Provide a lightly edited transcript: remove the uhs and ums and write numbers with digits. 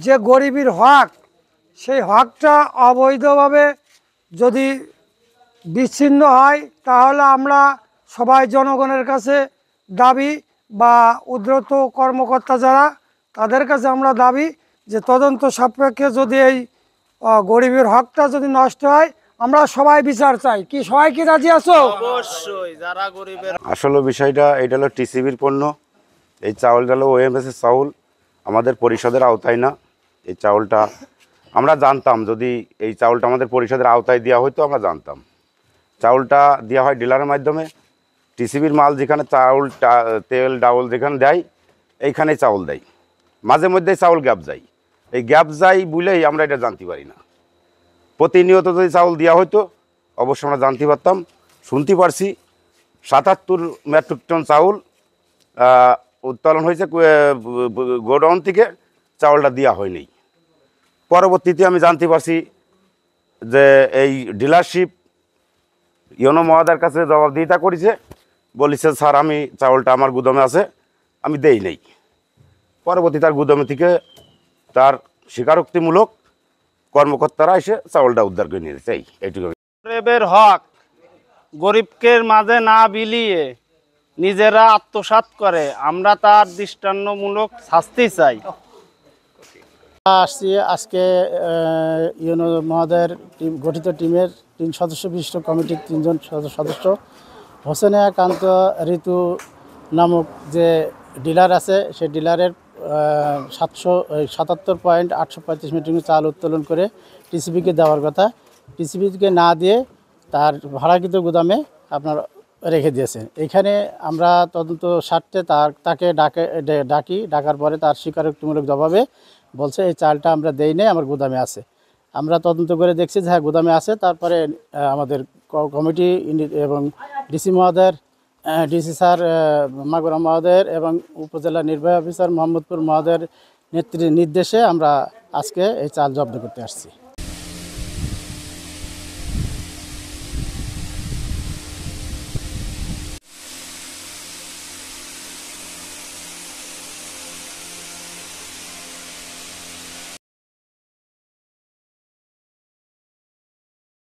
যে গরিবের হক, সেই হকটা অবৈধভাবে যদি বিচ্ছিন্ন হয় তাহলে আমরা সবাই জনগণের কাছে দাবি বা ঊর্ধ্বতন কর্মকর্তা যারা তাদের কাছে আমরা দাবি যে তদন্ত সাপেক্ষে যদি এই গরিবের হকটা যদি নষ্ট হয় আমরা সবাই বিচার চাই। কি সবাই কি রাজি আছো? অবশ্যই। যারা গরিবের আসলে বিষয়টা এটা হলো টিসিবির পণ্য। এই চাউলটা হলো ওএমএসের চাউল, আমাদের পরিষদের আওতায় না। এই চাউলটা আমরা জানতাম, যদি এই চাউলটা আমাদের পরিষদের আওতায় দেওয়া হতো আমরা জানতাম। চাউলটা দেওয়া হয় ডিলারের মাধ্যমে। টিসিবির মাল যেখানে চাউল তেল ডাউল যেখানে দেয় এইখানে চাউল দেয়, মাঝে মধ্যে চাউল গ্যাপ যায়। এই গ্যাপ যায় বলেই আমরা এটা জানতে পারি না। প্রতিনিয়ত যদি চাউল দেওয়া হতো অবশ্যই আমরা জানতে পারতাম। শুনতে পারছি ৭৭ মেট্রিক টন চাউল উত্তোলন হয়েছে গোডাউন থেকে, চাউলটা দেওয়া হয়নি। পরবর্তীতে আমি জানতে পারছি যে এই ডিলারশিপ ইউনো মহোদয়ের কাছে জবাবদিহিতা করেছে, বলেছে স্যার আমি চাউলটা আমার গুদামে আছে, আমি দেই নেই। পরবর্তী তার গুদামে থেকে তার স্বীকারোক্তিমূলক কর্মকর্তারা এসে চাউলটা উদ্ধার করে নিয়ে যাচ্ছে। এইটুকু। গরিবের হক গরিবকে মাঝে না বিলিয়ে নিজেরা আত্মসাৎ করে, আমরা তার দৃষ্টান্তমূলক শাস্তি চাই। আসছি আজকে ইউনো মহোদয়ের গঠিত টিমের 3 সদস্য বিশিষ্ট কমিটির 3 জন সদস্য হোসেনে কান্ত ঋতু নামক যে ডিলার আছে, সেই ডিলারের 77.835 মেট্রিক টন চাল উত্তোলন করে টিসিবিকে দেওয়ার কথা, টিসিবিকে না দিয়ে তার ভাড়াকৃত গুদামে আপনার রেখে দিয়েছেন। এখানে আমরা তদন্ত স্বার্থে তাকে ডাকার পরে তার স্বীকারোক্তিমূলক জবাবে বলছে এই চালটা আমরা দেই নাই, আমার গুদামে আছে। আমরা তদন্ত করে দেখছি যে হ্যাঁ গুদামে আছে। তারপরে আমাদের কমিটি এবং ডিসি মহোদয়ের, ডিসি স্যার মাগুরা মহোদয়ের এবং উপজেলা নির্বাহী অফিসার মোহাম্মদপুর মহোদয়ের নির্দেশে আমরা আজকে এই চাল জব্দ করতে আসছি।